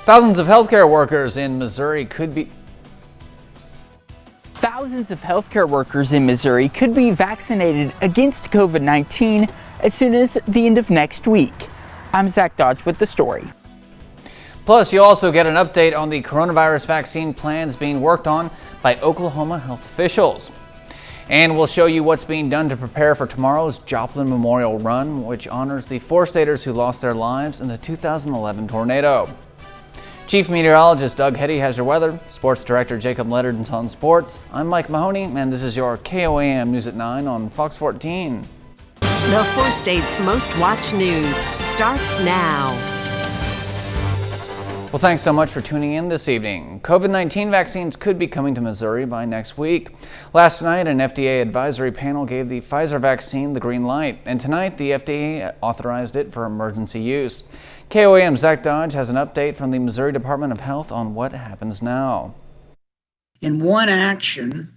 Thousands of healthcare workers in Missouri could be vaccinated against COVID-19 as soon as the end of next week. I'm Zach Dodge with the story. Plus, you'll also get an update on the coronavirus vaccine plans being worked on by Oklahoma health officials. And we'll show you what's being done to prepare for tomorrow's Joplin Memorial Run, which honors the 4 staters who lost their lives in the 2011 tornado. Chief Meteorologist Doug Heddy has your weather. Sports Director Jacob Leonard's on sports. I'm Mike Mahoney, and this is your KOAM News at 9 on Fox 14. The 4 states' most watched news starts now. Well, thanks so much for tuning in this evening. COVID-19 vaccines could be coming to Missouri by next week. Last night, an FDA advisory panel gave the Pfizer vaccine the green light, and tonight the FDA authorized it for emergency use. KOAM's Zach Dodge has an update from the Missouri Department of Health on what happens now. In one action,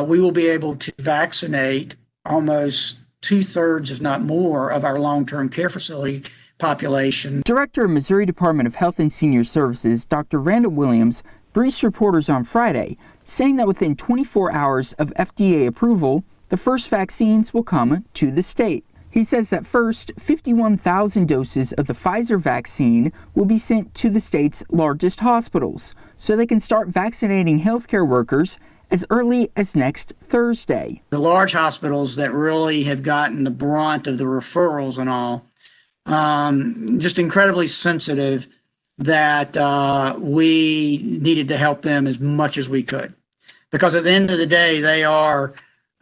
we will be able to vaccinate almost 2/3, if not more, of our long-term care facility population. Director of Missouri Department of Health and Senior Services, Dr. Randall Williams, briefed reporters on Friday, saying that within 24 hours of FDA approval, the first vaccines will come to the state. He says that first, 51,000 doses of the Pfizer vaccine will be sent to the state's largest hospitals, so they can start vaccinating healthcare workers as early as next Thursday. The large hospitals that really have gotten the brunt of the referrals and all, just incredibly sensitive that we needed to help them as much as we could. Because at the end of the day, they are,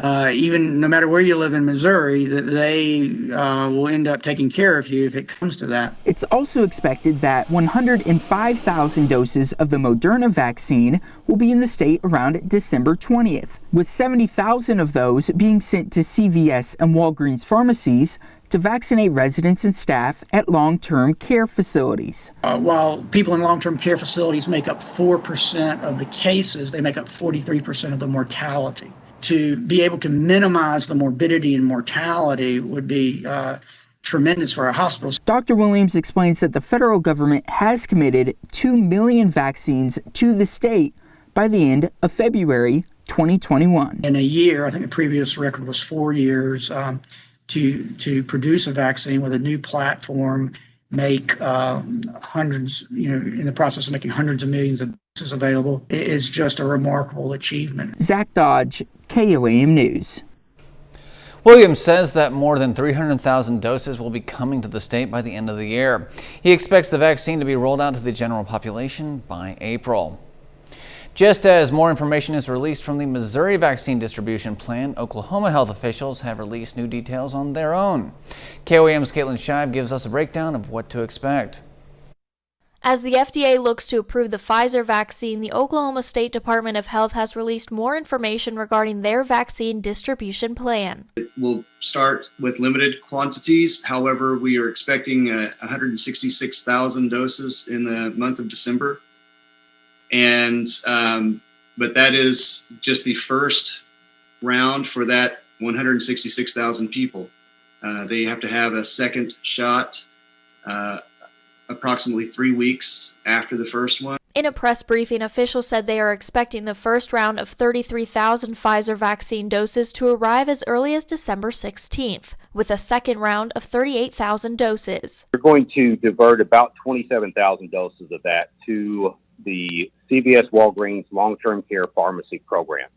even no matter where you live in Missouri, they will end up taking care of you if it comes to that. It's also expected that 105,000 doses of the Moderna vaccine will be in the state around December 20th, with 70,000 of those being sent to CVS and Walgreens pharmacies to vaccinate residents and staff at long-term care facilities. While people in long-term care facilities make up 4% of the cases, they make up 43% of the mortality. To be able to minimize the morbidity and mortality would be tremendous for our hospitals. Dr. Williams explains that the federal government has committed 2 million vaccines to the state by the end of February 2021. In a year, I think the previous record was 4 years, to produce a vaccine with a new platform, make hundreds, in the process of making hundreds of millions of doses available, is just a remarkable achievement. Zach Dodge, KOAM News. Williams says that more than 300,000 doses will be coming to the state by the end of the year. He expects the vaccine to be rolled out to the general population by April. Just as more information is released from the Missouri vaccine distribution plan, Oklahoma health officials have released new details on their own. KOAM's Caitlin Shive gives us a breakdown of what to expect. As the FDA looks to approve the Pfizer vaccine, the Oklahoma State Department of Health has released more information regarding their vaccine distribution plan. It will start with limited quantities. However, we are expecting 166,000 doses in the month of December. And but that is just the first round for that 166,000 people. They have to have a second shot approximately 3 weeks after the first one. In a press briefing, officials said they are expecting the first round of 33,000 Pfizer vaccine doses to arrive as early as December 16th, with a second round of 38,000 doses. We're going to divert about 27,000 doses of that to the CVS Walgreens long-term care pharmacy program.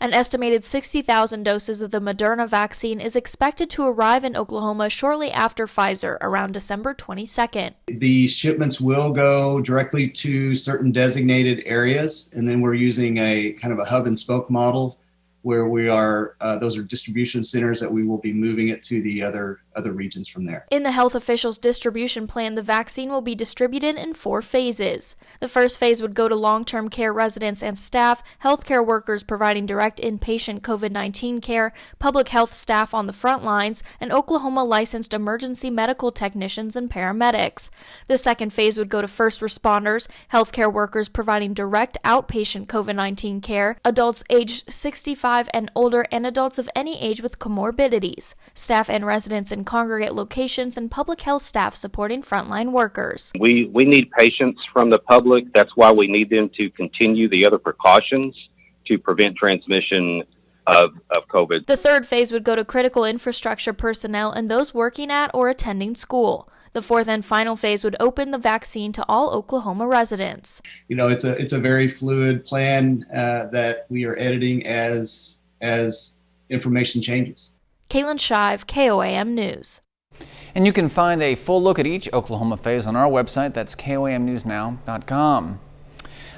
An estimated 60,000 doses of the Moderna vaccine is expected to arrive in Oklahoma shortly after Pfizer, around December 22nd. The shipments will go directly to certain designated areas, and then we're using a kind of a hub and spoke model where we are, those are distribution centers that we will be moving it to the other regions from there. In the health officials' distribution plan, the vaccine will be distributed in 4 phases. The first phase would go to long-term care residents and staff, healthcare workers providing direct inpatient COVID-19 care, public health staff on the front lines, and Oklahoma licensed emergency medical technicians and paramedics. The second phase would go to first responders, healthcare workers providing direct outpatient COVID-19 care, adults aged 65 65 and older, and adults of any age with comorbidities. Staff and residents in congregate locations and public health staff supporting frontline workers. We need patience from the public. That's why we need them to continue the other precautions to prevent transmission of COVID. The third phase would go to critical infrastructure personnel and those working at or attending school. The fourth and final phase would open the vaccine to all Oklahoma residents. You know, it's a very fluid plan that we are editing as information changes. Caitlin Shive, KOAM News. And you can find a full look at each Oklahoma phase on our website. That's KOAMnewsnow.com.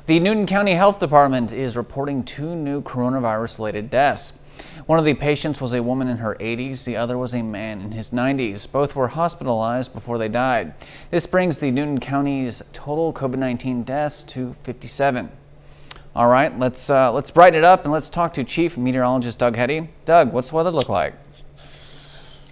The Newton County Health Department is reporting 2 new coronavirus-related deaths. One of the patients was a woman in her 80s. The other was a man in his 90s. Both were hospitalized before they died. This brings the Newton County's total COVID-19 deaths to 57. All right, let's brighten it up and let's talk to Chief Meteorologist Doug Heddy. Doug, what's the weather look like?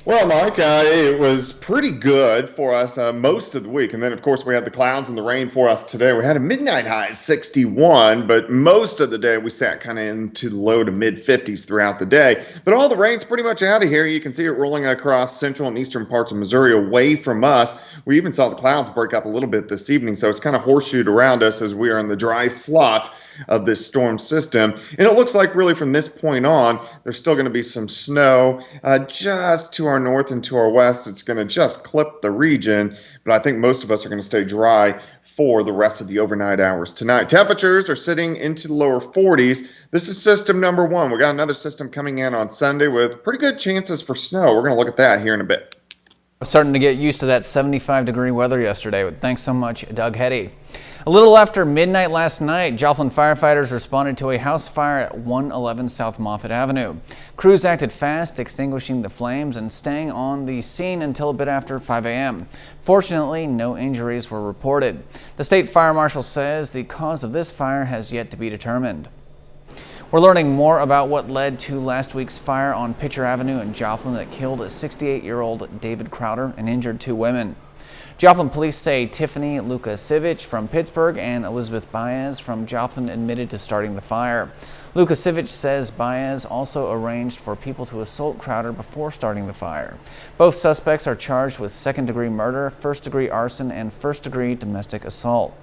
Well, Mike, it was pretty good for us most of the week. And then, of course, we had the clouds and the rain for us today. We had a midnight high of 61, but most of the day we sat kind of into the low to mid 50s throughout the day. But all the rain's pretty much out of here. You can see it rolling across central and eastern parts of Missouri away from us. We even saw the clouds break up a little bit this evening, so it's kind of horseshoed around us as we are in the dry slot of this storm system. And it looks like really from this point on, there's still going to be some snow just to our north and to our west. It's going to just clip the region, but I think most of us are going to stay dry for the rest of the overnight hours tonight. Temperatures are sitting into the lower 40s. This is system number 1. We got another system coming in on Sunday with pretty good chances for snow. We're going to look at that here in a bit. Starting to get used to that 75-degree weather yesterday. Thanks so much, Doug Heddy. A little after midnight last night, Joplin firefighters responded to a house fire at 111 South Moffett Avenue. Crews acted fast, extinguishing the flames and staying on the scene until a bit after 5 a.m. Fortunately, no injuries were reported. The state fire marshal says the cause of this fire has yet to be determined. We're learning more about what led to last week's fire on Pitcher Avenue in Joplin that killed a 68-year-old David Crowder and injured 2 women. Joplin police say Tiffany Lukasiewicz from Pittsburgh and Elizabeth Baez from Joplin admitted to starting the fire. Lukasiewicz says Baez also arranged for people to assault Crowder before starting the fire. Both suspects are charged with second-degree murder, first-degree arson, and first-degree domestic assault.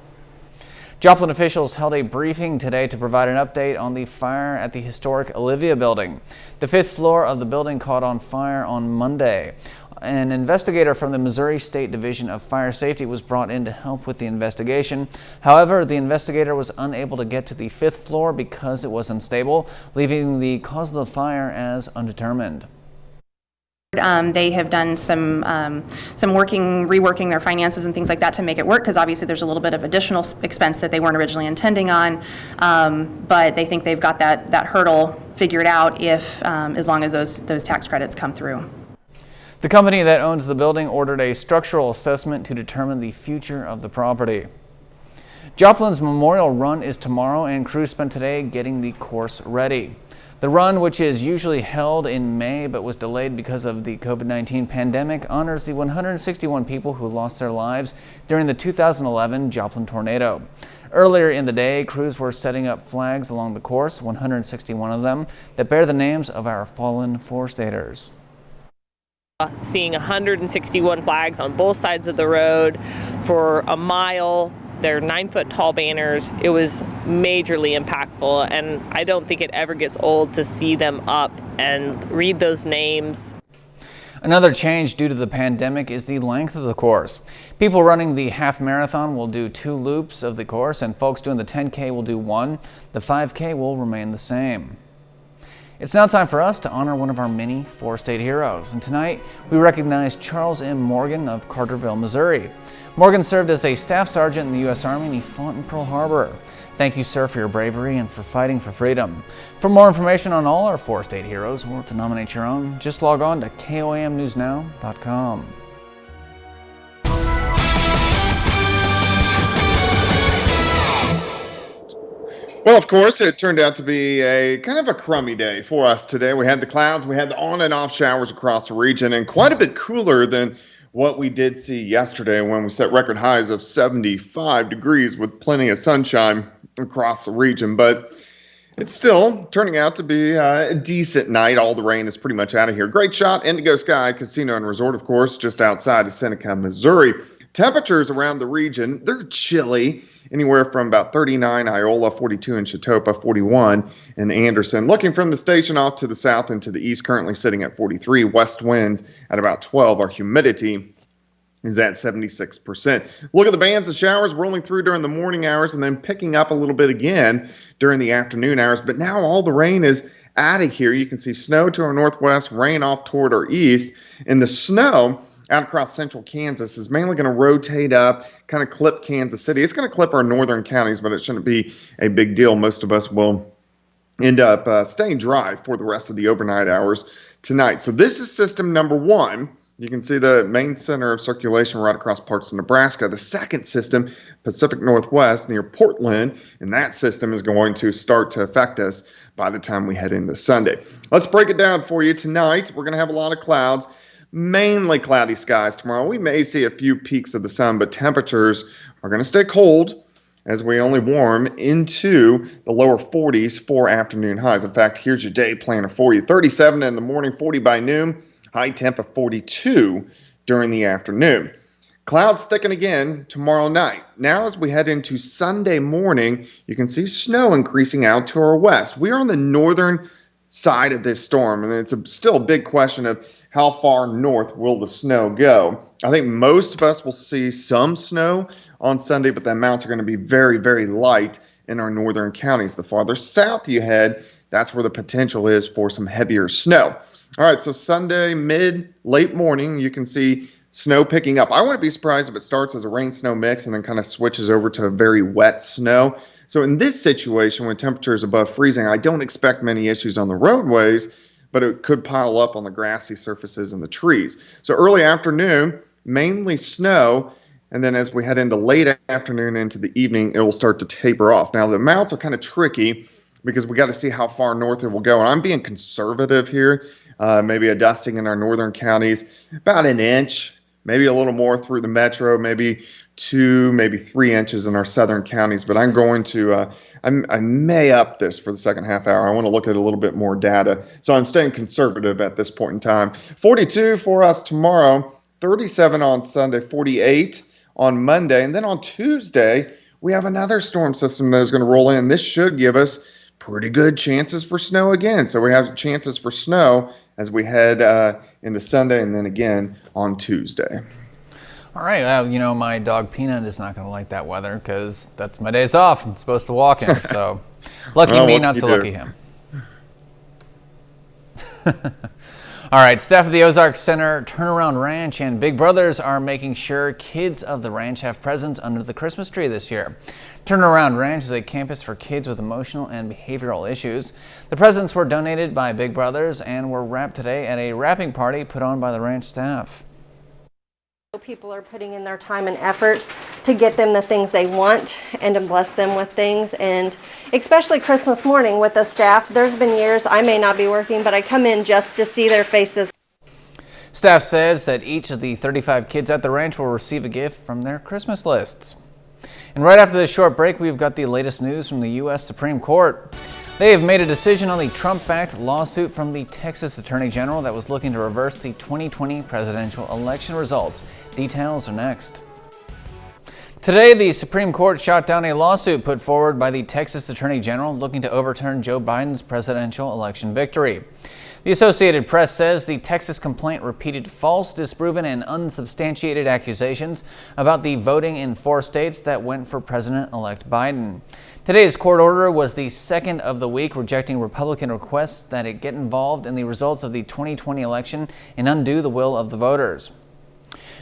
Joplin officials held a briefing today to provide an update on the fire at the historic Olivia building. The 5th floor of the building caught on fire on Monday. An investigator from the Missouri State Division of Fire Safety was brought in to help with the investigation. However, the investigator was unable to get to the 5th floor because it was unstable, leaving the cause of the fire as undetermined. They have done some reworking their finances and things like that to make it work, because obviously there's a little bit of additional expense that they weren't originally intending on, but they think they've got that hurdle figured out if as long as those tax credits come through. The company that owns the building ordered a structural assessment to determine the future of the property. Joplin's Memorial Run is tomorrow, and crews spent today getting the course ready. The run, which is usually held in May but was delayed because of the COVID-19 pandemic, honors the 161 people who lost their lives during the 2011 Joplin tornado. Earlier in the day, crews were setting up flags along the course, 161 of them, that bear the names of our fallen forestaters. Seeing 161 flags on both sides of the road for a mile. They're 9-foot tall banners. It was majorly impactful, and I don't think it ever gets old to see them up and read those names. Another change due to the pandemic is the length of the course. People running the half marathon will do 2 loops of the course, and folks doing the 10K will do 1. The 5K will remain the same. It's now time for us to honor one of our many 4-state heroes, and tonight we recognize Charles M. Morgan of Carterville, Missouri. Morgan served as a staff sergeant in the U.S. Army, and he fought in Pearl Harbor. Thank you, sir, for your bravery and for fighting for freedom. For more information on all our 4-state heroes, or to nominate your own, just log on to KOAMnewsnow.com. Well, of course, it turned out to be a kind of a crummy day for us today. We had the clouds, we had the on and off showers across the region, and quite a bit cooler than what we did see yesterday when we set record highs of 75 degrees with plenty of sunshine across the region. But It's still turning out to be a decent night. All the rain is pretty much out of here. Great shot, Indigo Sky Casino and Resort, of course, just outside of Seneca, Missouri. Temperatures around the region, they're chilly, anywhere from about 39 Iola, 42 in Chatopa, 41 in Anderson. Looking from the station off to the south and to the east, currently sitting at 43. West winds at about 12. Our humidity is at 76%. Look at the bands of showers rolling through during the morning hours and then picking up a little bit again during the afternoon hours. But now all the rain is out of here. You can see snow to our northwest, rain off toward our east. And the snow out across central Kansas is mainly going to rotate up, kind of clip Kansas City. It's going to clip our northern counties, but it shouldn't be a big deal. Most of us will end up staying dry for the rest of the overnight hours tonight. So this is system number one. You can see the main center of circulation right across parts of Nebraska. The second system, Pacific Northwest near Portland, and that system is going to start to affect us by the time we head into Sunday. Let's break it down for you tonight. We're going to have a lot of clouds, mainly cloudy skies tomorrow. We may see a few peaks of the sun, but temperatures are going to stay cold as we only warm into the lower 40s for afternoon highs. In fact, here's your day planner for you. 37 in the morning, 40 by noon. High temp of 42 during the afternoon. Clouds thicken again tomorrow night. Now as we head into Sunday morning, you can see snow increasing out to our west. We are on the northern side of this storm, and it's still a big question of how far north will the snow go. I think most of us will see some snow on Sunday, but the amounts are going to be very, very light in our northern counties. The farther south you head, that's where the potential is for some heavier snow. All right, so Sunday, late morning, you can see snow picking up. I wouldn't be surprised if it starts as a rain-snow mix and then kind of switches over to a very wet snow. So in this situation, when temperatures above freezing, I don't expect many issues on the roadways, but it could pile up on the grassy surfaces and the trees. So early afternoon, mainly snow, and then as we head into late afternoon into the evening, it will start to taper off. Now, the amounts are kind of tricky because we got to see how far north it will go. And I'm being conservative here. Maybe a dusting in our northern counties, about an inch, maybe a little more through the metro, maybe 2, maybe 3 inches in our southern counties. But I'm going to, I may up this for the second half hour. I want to look at a little bit more data. So I'm staying conservative at this point in time. 42 for us tomorrow, 37 on Sunday, 48 on Monday. And then on Tuesday, we have another storm system that is going to roll in. This should give us pretty good chances for snow again. So we have chances for snow as we head into Sunday and then again on Tuesday. All right. You know, my dog Peanut is not going to like that weather because that's my days off. I'm supposed to walk him. So lucky me, not so lucky him. All right, staff of the Ozarks Center Turnaround Ranch and Big Brothers are making sure kids of the ranch have presents under the Christmas tree this year. Turnaround Ranch is a campus for kids with emotional and behavioral issues. The presents were donated by Big Brothers and were wrapped today at a wrapping party put on by the ranch staff. People are putting in their time and effort to get them the things they want and to bless them with things, and especially Christmas morning with the staff. There's been years I may not be working, but I come in just to see their faces. Staff says that each of the 35 kids at the ranch will receive a gift from their Christmas lists. And right after this short break, we've got the latest news from the U.S. Supreme Court. They have made a decision on the Trump-backed lawsuit from the Texas Attorney General that was looking to reverse the 2020 presidential election results. Details are next. Today, the Supreme Court shot down a lawsuit put forward by the Texas Attorney General looking to overturn Joe Biden's presidential election victory. The Associated Press says the Texas complaint repeated false, disproven, and unsubstantiated accusations about the voting in 4 states that went for President-elect Biden. Today's court order was the second of the week, rejecting Republican requests that it get involved in the results of the 2020 election and undo the will of the voters.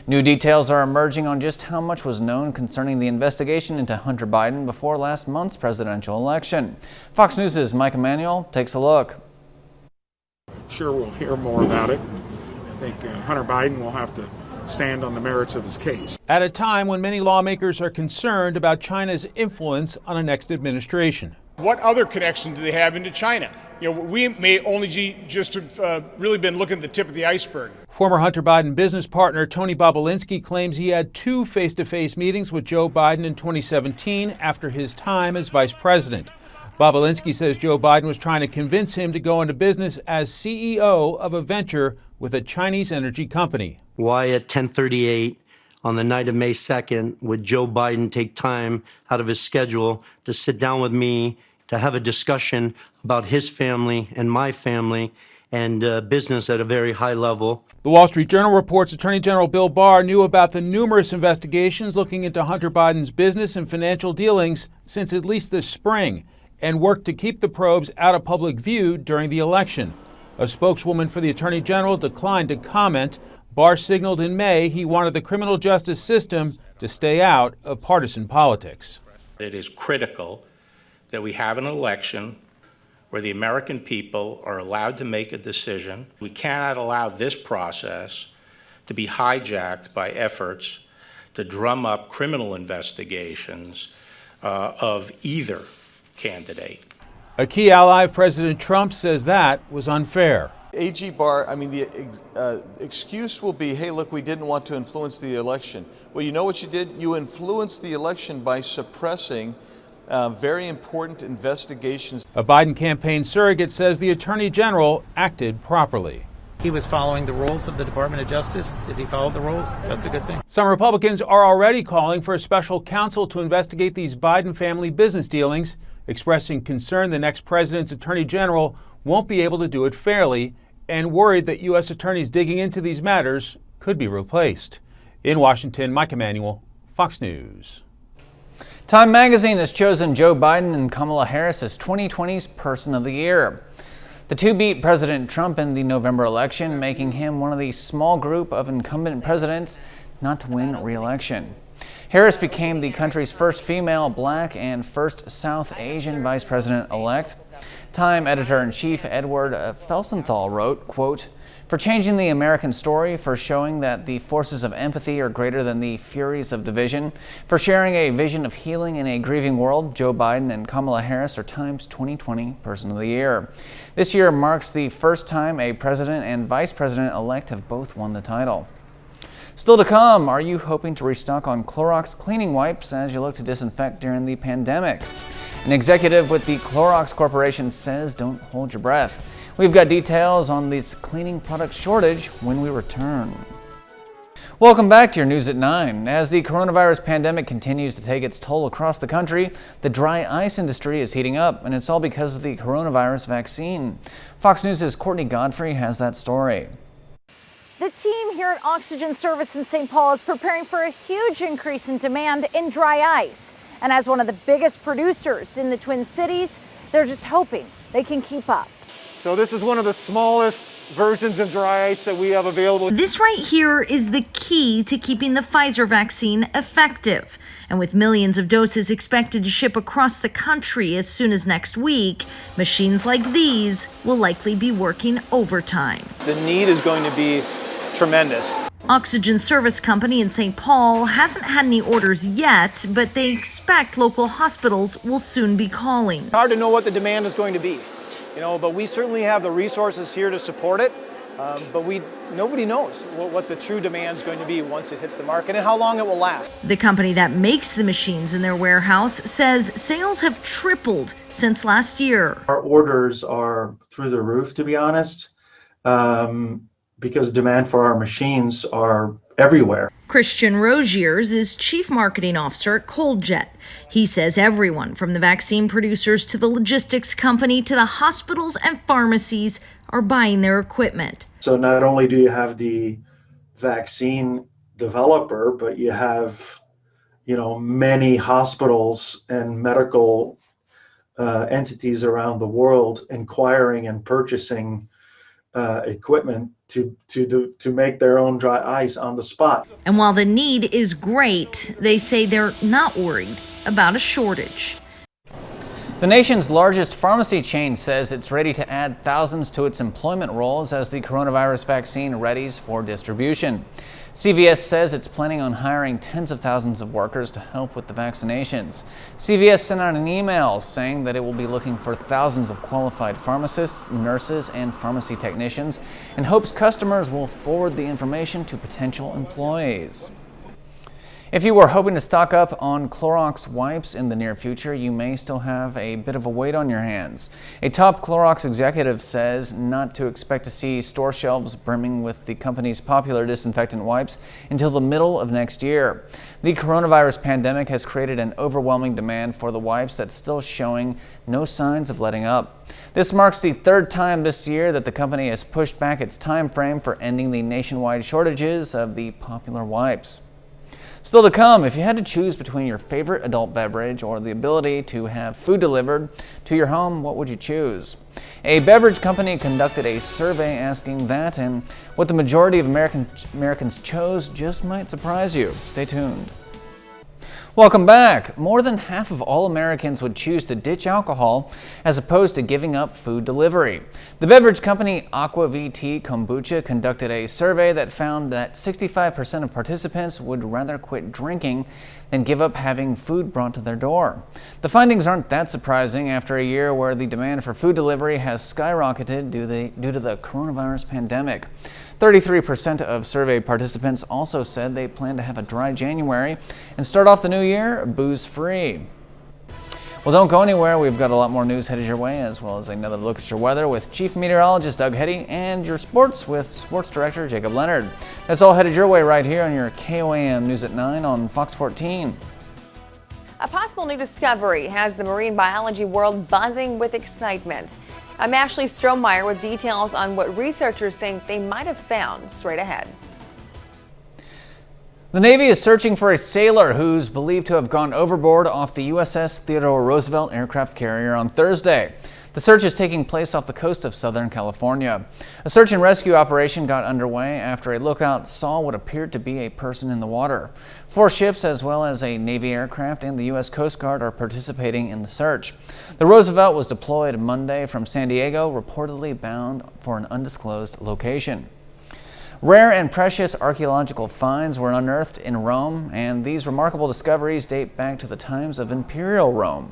New details are emerging on just how much was known concerning the investigation into Hunter Biden before last month's presidential election. Fox News' Mike Emanuel takes a look. Sure, we'll hear more about it. I think Hunter Biden will have to stand on the merits of his case. At a time when many lawmakers are concerned about China's influence on a next administration. What other connection do they have into China? You know, we may only just have really been looking at the tip of the iceberg. Former Hunter Biden business partner Tony Bobulinski claims he had 2 face-to-face meetings with Joe Biden in 2017 after his time as vice president. Bobulinski says Joe Biden was trying to convince him to go into business as CEO of a venture with a Chinese energy company. Why at 10:38 on the night of May 2nd would Joe Biden take time out of his schedule to sit down with me to have a discussion about his family and my family and business at a very high level? The Wall Street Journal reports Attorney General Bill Barr knew about the numerous investigations looking into Hunter Biden's business and financial dealings since at least this spring, and worked to keep the probes out of public view during the election. A spokeswoman for the Attorney General declined to comment. Barr signaled in May he wanted the criminal justice system to stay out of partisan politics. It is critical that we have an election where the American people are allowed to make a decision. We cannot allow this process to be hijacked by efforts to drum up criminal investigations of either candidate. A key ally of President Trump says that was unfair. AG Barr, I mean, the excuse will be, hey, look, we didn't want to influence the election. Well, you know what you did? You influenced the election by suppressing very important investigations. A Biden campaign surrogate says the Attorney General acted properly. He was following the rules of the Department of Justice. Did he follow the rules? That's a good thing. Some Republicans are already calling for a special counsel to investigate these Biden family business dealings, expressing concern the next president's Attorney General won't be able to do it fairly, and worried that U.S. attorneys digging into these matters could be replaced. In Washington, Mike Emanuel, Fox News. Time magazine has chosen Joe Biden and Kamala Harris as 2020's Person of the Year. The two beat President Trump in the November election, making him one of the small group of incumbent presidents not to win re-election. Harris became the country's first female, black, and first South Asian vice president-elect. Time editor-in-chief Edward Felsenthal wrote, quote, "For changing the American story, for showing that the forces of empathy are greater than the furies of division, for sharing a vision of healing in a grieving world, Joe Biden and Kamala Harris are Time's 2020 Person of the Year." This year marks the first time a president and vice president-elect have both won the title. Still to come, are you hoping to restock on Clorox cleaning wipes as you look to disinfect during the pandemic? An executive with the Clorox Corporation says don't hold your breath. We've got details on this cleaning product shortage when we return. Welcome back to your News at 9. As the coronavirus pandemic continues to take its toll across the country, the dry ice industry is heating up, and it's all because of the coronavirus vaccine. Fox News' Courtney Godfrey has that story. The team here at Oxygen Service in St. Paul is preparing for a huge increase in demand in dry ice. And as one of the biggest producers in the Twin Cities, they're just hoping they can keep up. So this is one of the smallest versions of dry ice that we have available. This right here is the key to keeping the Pfizer vaccine effective. And with millions of doses expected to ship across the country as soon as next week, machines like these will likely be working overtime. The need is going to be tremendous. Oxygen Service Company in St. Paul hasn't had any orders yet, but they expect local hospitals will soon be calling. Hard to know what the demand is going to be, but we certainly have the resources here to support it. But nobody knows what the true demand is going to be once it hits the market and how long it will last. The company that makes the machines in their warehouse says sales have tripled since last year. Our orders are through the roof, to be honest, because demand for our machines are everywhere. Christian Rogiers is Chief Marketing Officer at ColdJet. He says everyone from the vaccine producers to the logistics company to the hospitals and pharmacies are buying their equipment. So not only do you have the vaccine developer, but you have, many hospitals and medical entities around the world inquiring and purchasing equipment to make their own dry ice on the spot. And while the need is great, they say they're not worried about a shortage. The nation's largest pharmacy chain says it's ready to add thousands to its employment rolls as the coronavirus vaccine readies for distribution. CVS says it's planning on hiring tens of thousands of workers to help with the vaccinations. CVS sent out an email saying that it will be looking for thousands of qualified pharmacists, nurses, and pharmacy technicians, and hopes customers will forward the information to potential employees. If you were hoping to stock up on Clorox wipes in the near future, you may still have a bit of a weight on your hands. A top Clorox executive says not to expect to see store shelves brimming with the company's popular disinfectant wipes until the middle of next year. The coronavirus pandemic has created an overwhelming demand for the wipes that's still showing no signs of letting up. This marks the third time this year that the company has pushed back its time frame for ending the nationwide shortages of the popular wipes. Still to come, if you had to choose between your favorite adult beverage or the ability to have food delivered to your home, what would you choose? A beverage company conducted a survey asking that, and what the majority of Americans chose just might surprise you. Stay tuned. Welcome back. More than half of all Americans would choose to ditch alcohol as opposed to giving up food delivery. The beverage company Aqua VT Kombucha conducted a survey that found that 65% of participants would rather quit drinking than give up having food brought to their door. The findings aren't that surprising after a year where the demand for food delivery has skyrocketed due to the coronavirus pandemic. 33% of survey participants also said they plan to have a dry January and start off the new year booze-free. Well, don't go anywhere. We've got a lot more news headed your way, as well as another look at your weather with Chief Meteorologist Doug Heddy and your sports with Sports Director Jacob Leonard. That's all headed your way right here on your KOAM News at 9 on Fox 14. A possible new discovery has the marine biology world buzzing with excitement. I'm Ashley Strohmeyer with details on what researchers think they might have found straight ahead. The Navy is searching for a sailor who's believed to have gone overboard off the USS Theodore Roosevelt aircraft carrier on Thursday. The search is taking place off the coast of Southern California. A search and rescue operation got underway after a lookout saw what appeared to be a person in the water. 4 ships, as well as a Navy aircraft and the U.S. Coast Guard, are participating in the search. The Roosevelt was deployed Monday from San Diego, reportedly bound for an undisclosed location. Rare and precious archaeological finds were unearthed in Rome, and these remarkable discoveries date back to the times of Imperial Rome.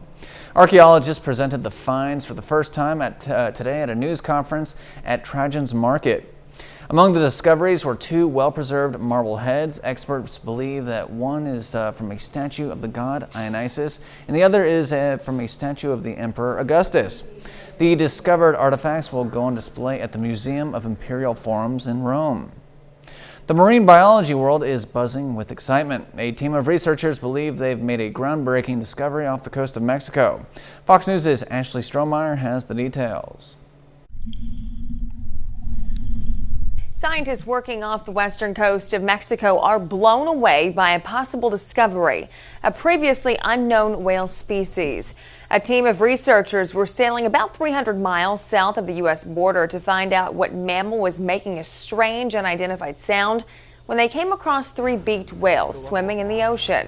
Archaeologists presented the finds for the first time today at a news conference at Trajan's Market. Among the discoveries were 2 well-preserved marble heads. Experts believe that one is from a statue of the god Dionysus, and the other is from a statue of the Emperor Augustus. The discovered artifacts will go on display at the Museum of Imperial Forms in Rome. The marine biology world is buzzing with excitement. A team of researchers believe they've made a groundbreaking discovery off the coast of Mexico. Fox News' Ashley Strohmeyer has the details. Scientists working off the western coast of Mexico are blown away by a possible discovery, a previously unknown whale species. A team of researchers were sailing about 300 miles south of the U.S. border to find out what mammal was making a strange, unidentified sound when they came across 3 beaked whales swimming in the ocean.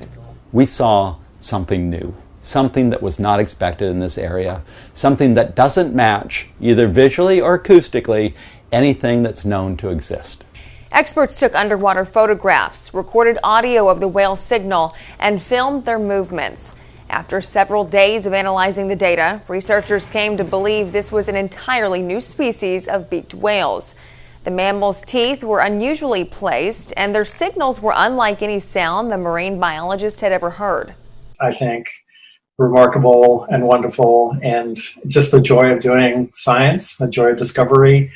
We saw something new, something that was not expected in this area, something that doesn't match, either visually or acoustically, anything that's known to exist. Experts took underwater photographs, recorded audio of the whale signal, and filmed their movements. After several days of analyzing the data, researchers came to believe this was an entirely new species of beaked whales. The mammal's teeth were unusually placed, and their signals were unlike any sound the marine biologist had ever heard. I think remarkable and wonderful, and just the joy of doing science, the joy of discovery.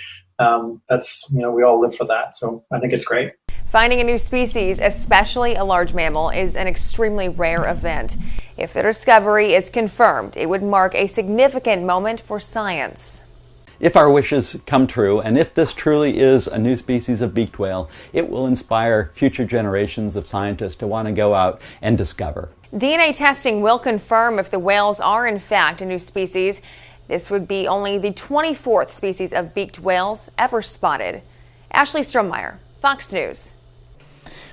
We all live for that. So I think it's great. Finding a new species, especially a large mammal, is an extremely rare event. If the discovery is confirmed, it would mark a significant moment for science. If our wishes come true, and if this truly is a new species of beaked whale, it will inspire future generations of scientists to want to go out and discover. DNA testing will confirm if the whales are in fact a new species. This would be only the 24th species of beaked whales ever spotted. Ashley Strohmeyer, Fox News.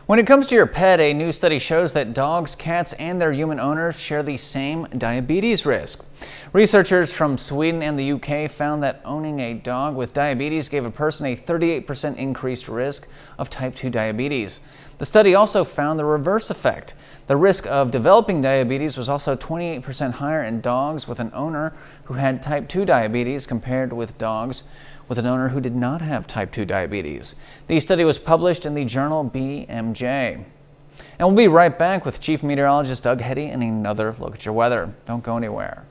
When it comes to your pet, a new study shows that dogs, cats, and their human owners share the same diabetes risk. Researchers from Sweden and the UK found that owning a dog with diabetes gave a person a 38% increased risk of type 2 diabetes. The study also found the reverse effect. The risk of developing diabetes was also 28% higher in dogs with an owner who had type 2 diabetes compared with dogs with an owner who did not have type 2 diabetes. The study was published in the journal BMJ. And we'll be right back with Chief Meteorologist Doug Heddy and another look at your weather. Don't go anywhere.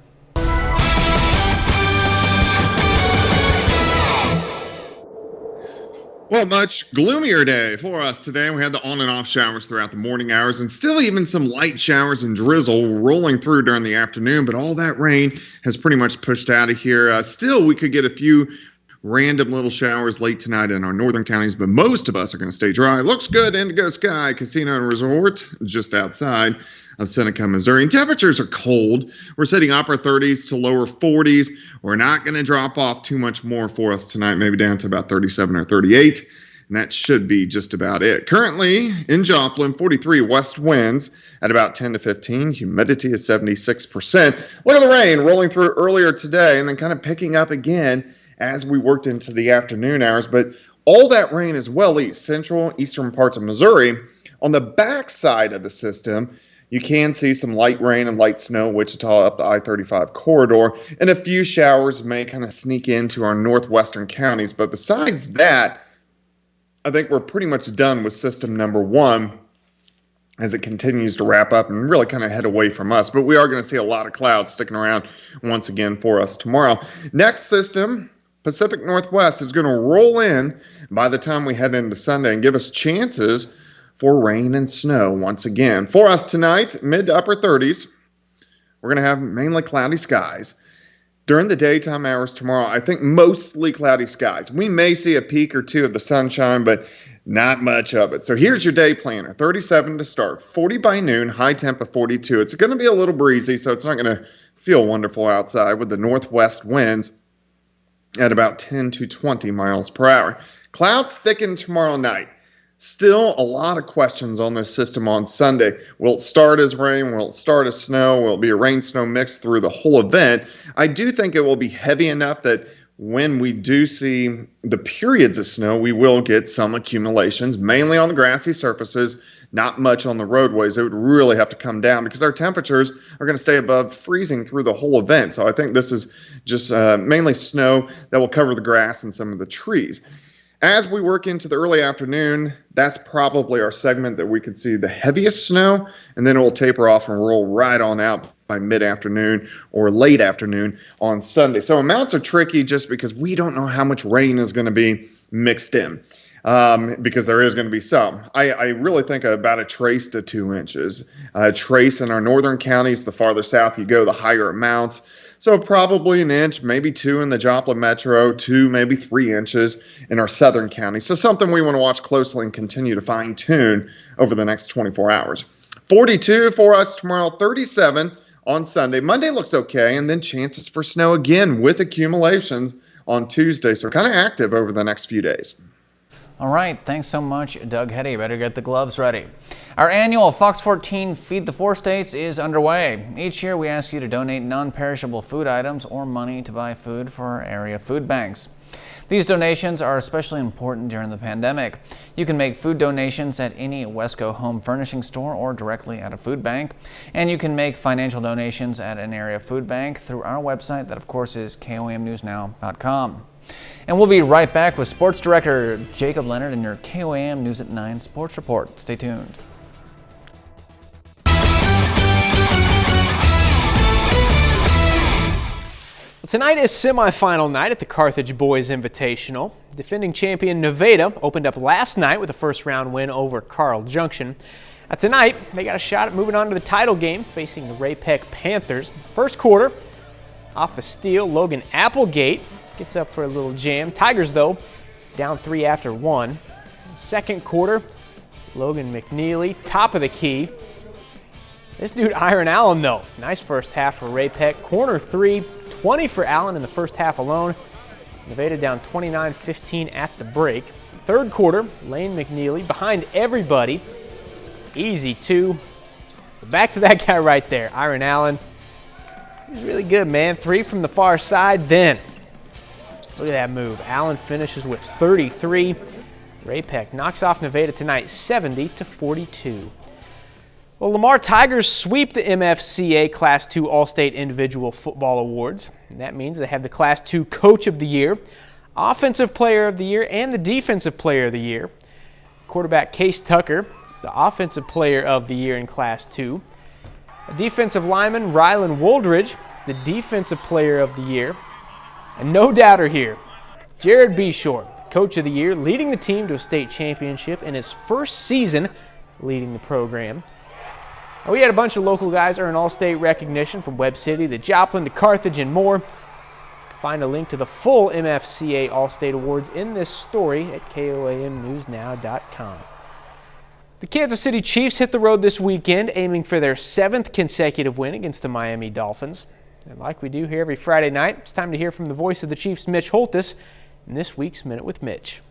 Well, much gloomier day for us today. We had the on and off showers throughout the morning hours and still even some light showers and drizzle rolling through during the afternoon. But all that rain has pretty much pushed out of here. Still, we could get a few random little showers late tonight in our northern counties, but most of us are going to stay dry. Looks good. Indigo Sky Casino and Resort just outside of Seneca, Missouri. And temperatures are cold. We're setting upper 30s to lower 40s. We're not going to drop off too much more for us tonight, maybe down to about 37 or 38. And that should be just about it. Currently in Joplin, 43 west winds at about 10 to 15. Humidity is 76%. Look at the rain rolling through earlier today and then kind of picking up again as we worked into the afternoon hours. But all that rain is well east, central, eastern parts of Missouri. On the back side of the system, you can see some light rain and light snow, Wichita up the I-35 corridor, and a few showers may kind of sneak into our northwestern counties. But besides that, I think we're pretty much done with system number one as it continues to wrap up and really kind of head away from us. But we are going to see a lot of clouds sticking around once again for us tomorrow. Next system, Pacific Northwest, is going to roll in by the time we head into Sunday and give us chances for rain and snow once again. For us tonight, mid to upper 30s. We're going to have mainly cloudy skies. During the daytime hours tomorrow, I think mostly cloudy skies. We may see a peak or two of the sunshine, but not much of it. So here's your day planner. 37 to start, 40 by noon, high temp of 42. It's going to be a little breezy, so it's not going to feel wonderful outside with the northwest winds at about 10 to 20 miles per hour. Clouds thicken tomorrow night. Still a lot of questions on this system on Sunday. Will it start as rain? Will it start as snow? Will it be a rain-snow mix through the whole event? I do think it will be heavy enough that when we do see the periods of snow, we will get some accumulations, mainly on the grassy surfaces, not much on the roadways. It would really have to come down because our temperatures are going to stay above freezing through the whole event. So I think this is just mainly snow that will cover the grass and some of the trees. As we work into the early afternoon, that's probably our segment that we could see the heaviest snow, and then it will taper off and roll right on out by mid-afternoon or late afternoon on Sunday. So amounts are tricky just because we don't know how much rain is going to be mixed in, because there is going to be some. I really think about a trace to 2 inches. Trace in our northern counties, the farther south you go, the higher amounts. So probably an inch, maybe 2 in the Joplin metro, 2, maybe 3 inches in our southern counties. So something we want to watch closely and continue to fine tune over the next 24 hours. 42 for us tomorrow, 37 on Sunday. Monday looks okay, and then chances for snow again with accumulations on Tuesday. So kind of active over the next few days. All right, thanks so much, Doug Heddy. Better get the gloves ready. Our annual Fox 14 Feed the Four States is underway. Each year we ask you to donate non-perishable food items or money to buy food for our area food banks. These donations are especially important during the pandemic. You can make food donations at any Wesco home furnishing store or directly at a food bank. And you can make financial donations at an area food bank through our website that, of course, is KOAMNewsNow.com. And we'll be right back with Sports Director Jacob Leonard in your KOAM News at 9 Sports Report. Stay tuned. Tonight is semifinal night at the Carthage Boys Invitational. Defending champion Nevada opened up last night with a first-round win over Carl Junction. Tonight, they got a shot at moving on to the title game, facing the Ray-Peck Panthers. First quarter, off the steal, Logan Applegate gets up for a little jam. Tigers, though, down 3 after 1. Second quarter, Logan McNeely, top of the key. This dude, Iron Allen, though, nice first half for Ray-Peck. Corner 3, 20 for Allen in the first half alone. Nevada down 29-15 at the break. Third quarter, Lane McNeely behind everybody. Easy 2. Back to that guy right there, Iron Allen. He's really good, man. 3 from the far side, then look at that move. Allen finishes with 33. Ray-Peck knocks off Nevada tonight 70-42. Well, Lamar Tigers sweep the MFCA Class II All-State Individual Football Awards. And that means they have the Class II Coach of the Year, Offensive Player of the Year, and the Defensive Player of the Year. Quarterback Case Tucker It's the Offensive Player of the Year in Class 2. A defensive lineman, Rylan Woldridge, is the Defensive Player of the Year. And no doubter here, Jared Beshore, Coach of the Year, leading the team to a state championship in his first season leading the program. And we had a bunch of local guys earn all-state recognition from Webb City to Joplin to Carthage and more. You can find a link to the full MFCA All-State Awards in this story at KOAMNewsNow.com. The Kansas City Chiefs hit the road this weekend, aiming for their 7th consecutive win against the Miami Dolphins. And like we do here every Friday night, it's time to hear from the voice of the Chiefs, Mitch Holtis, in this week's Minute with Mitch.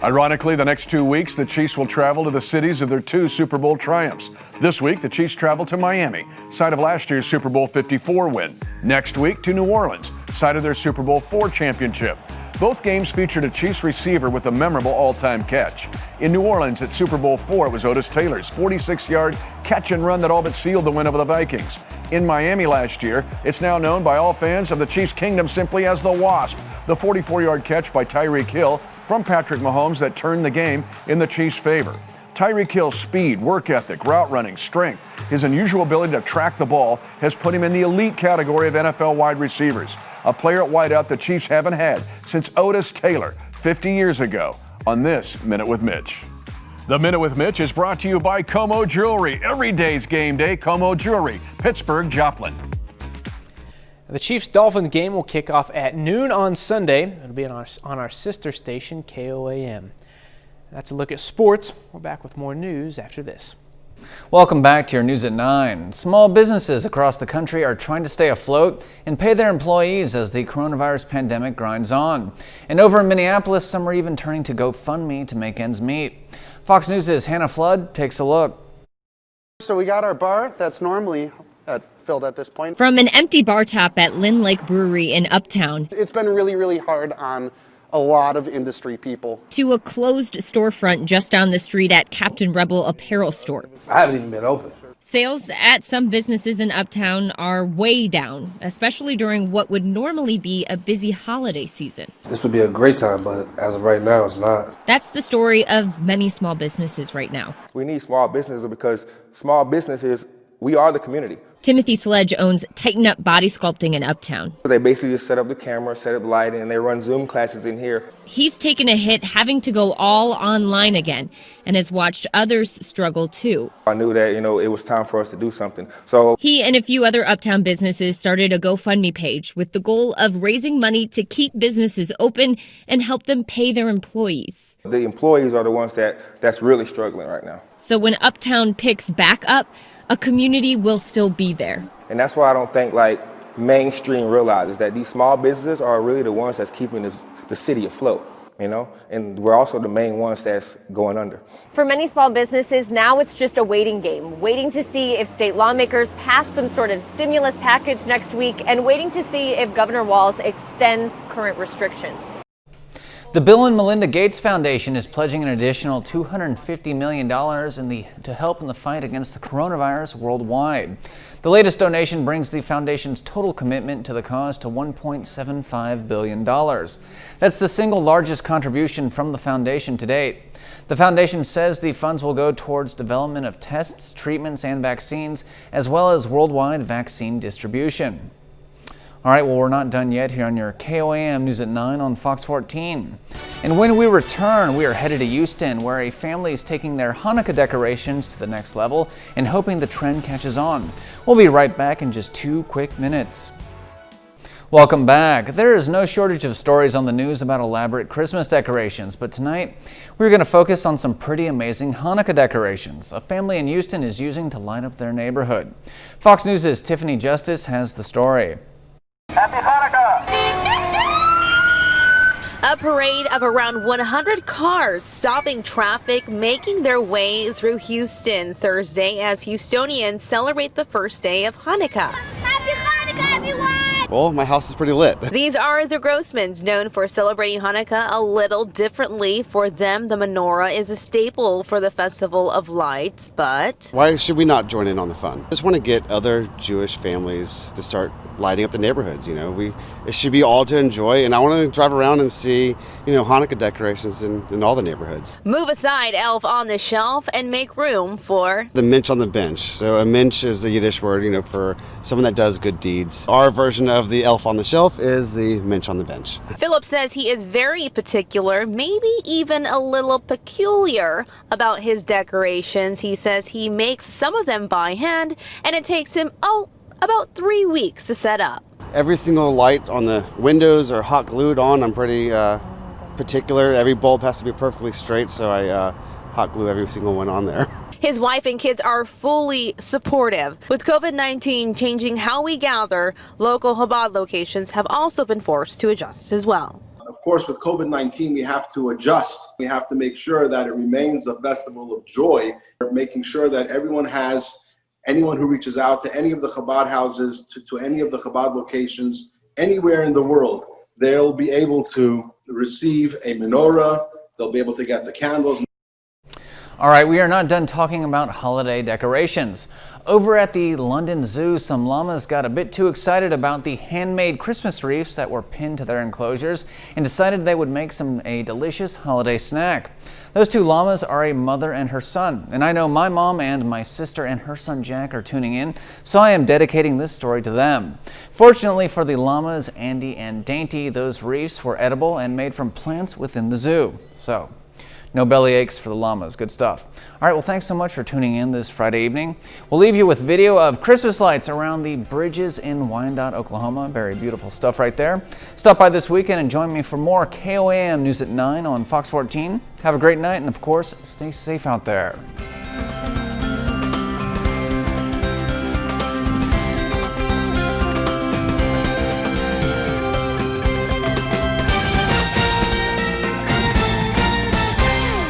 Ironically, the next 2 weeks, the Chiefs will travel to the cities of their 2 Super Bowl triumphs. This week, the Chiefs travel to Miami, site of last year's Super Bowl 54 win. Next week, to New Orleans, site of their Super Bowl 4 championship. Both games featured a Chiefs receiver with a memorable all-time catch. In New Orleans at Super Bowl 4, it was Otis Taylor's 46-yard catch and run that all but sealed the win over the Vikings. In Miami last year, it's now known by all fans of the Chiefs' kingdom simply as the Wasp, the 44-yard catch by Tyreek Hill from Patrick Mahomes that turned the game in the Chiefs' favor. Tyreek Hill's speed, work ethic, route running, strength, his unusual ability to track the ball has put him in the elite category of NFL wide receivers, a player at wideout the Chiefs haven't had since Otis Taylor 50 years ago on this Minute with Mitch. The Minute with Mitch is brought to you by Como Jewelry. Every day's game day, Como Jewelry, Pittsburgh, Joplin. The Chiefs-Dolphins game will kick off at noon on Sunday. It'll be on our sister station, KOAM. That's a look at sports. We're back with more news after this. Welcome back to your News at 9. Small businesses across the country are trying to stay afloat and pay their employees as the coronavirus pandemic grinds on. And over in Minneapolis, some are even turning to GoFundMe to make ends meet. Fox News' Hannah Flood takes a look. So we got our bar that's normally filled at this point. From an empty bar top at Lynn Lake Brewery in Uptown. It's been really, really hard on a lot of industry people. To a closed storefront just down the street at Captain Rebel Apparel Store. I haven't even been open. Sales at some businesses in Uptown are way down, especially during what would normally be a busy holiday season. This would be a great time, but as of right now, it's not. That's the story of many small businesses right now. We need small businesses because small businesses, we are the community. Timothy Sledge owns Tighten Up Body Sculpting in Uptown. They basically just set up the camera, set up lighting, and they run Zoom classes in here. He's taken a hit having to go all online again and has watched others struggle too. I knew that, it was time for us to do something. So he and a few other Uptown businesses started a GoFundMe page with the goal of raising money to keep businesses open and help them pay their employees. The employees are the ones that's really struggling right now. So when Uptown picks back up, a community will still be there. And that's why I don't think mainstream realizes that these small businesses are really the ones that's keeping the city afloat, and we're also the main ones that's going under. For many small businesses, now it's just a waiting game, waiting to see if state lawmakers pass some sort of stimulus package next week and waiting to see if Governor Walz extends current restrictions. The Bill and Melinda Gates Foundation is pledging an additional $250 million to help in the fight against the coronavirus worldwide. The latest donation brings the foundation's total commitment to the cause to $1.75 billion. That's the single largest contribution from the foundation to date. The foundation says the funds will go towards development of tests, treatments, and vaccines, as well as worldwide vaccine distribution. All right, well, we're not done yet here on your KOAM News at 9 on Fox 14. And when we return, we are headed to Houston, where a family is taking their Hanukkah decorations to the next level and hoping the trend catches on. We'll be right back in just 2 quick minutes. Welcome back. There is no shortage of stories on the news about elaborate Christmas decorations, but tonight we're going to focus on some pretty amazing Hanukkah decorations a family in Houston is using to light up their neighborhood. Fox News' Tiffany Justice has the story. Happy Hanukkah! A parade of around 100 cars stopping traffic, making their way through Houston Thursday as Houstonians celebrate the first day of Hanukkah. Happy Hanukkah, everyone! Well, my house is pretty lit. These are the Grossmans, known for celebrating Hanukkah a little differently. For them, the menorah is a staple for the Festival of Lights, but why should we not join in on the fun? I just want to get other Jewish families to start lighting up the neighborhoods. You know, it should be all to enjoy, and I want to drive around and see, you know, Hanukkah decorations in all the neighborhoods. Move aside elf on the shelf and make room for the Mitch on the bench. So a Mitch is the Yiddish word, you know, for someone that does good deeds. Our version of the elf on the shelf is the Mitch on the bench. Philip says he is very particular, maybe even a little peculiar about his decorations. He says he makes some of them by hand, and it takes him, about 3 weeks to set up. Every single light on the windows are hot glued on. I'm pretty particular. Every bulb has to be perfectly straight, so I hot glue every single one on there. His wife and kids are fully supportive. With COVID-19 changing how we gather, local Chabad locations have also been forced to adjust as well. Of course, with COVID-19, we have to adjust. We have to make sure that it remains a festival of joy, making sure that anyone who reaches out to any of the Chabad houses, to any of the Chabad locations, anywhere in the world, they'll be able to receive a menorah, they'll be able to get the candles. All right, we are not done talking about holiday decorations. Over at the London Zoo, some llamas got a bit too excited about the handmade Christmas wreaths that were pinned to their enclosures and decided they would make a delicious holiday snack. Those two llamas are a mother and her son, and I know my mom and my sister and her son Jack are tuning in, so I am dedicating this story to them. Fortunately for the llamas, Andy and Dainty, those wreaths were edible and made from plants within the zoo. So, no belly aches for the llamas. Good stuff. All right, well, thanks so much for tuning in this Friday evening. We'll leave you with video of Christmas lights around the bridges in Wyandotte, Oklahoma. Very beautiful stuff right there. Stop by this weekend and join me for more KOAM News at 9 on Fox 14. Have a great night, and of course, stay safe out there.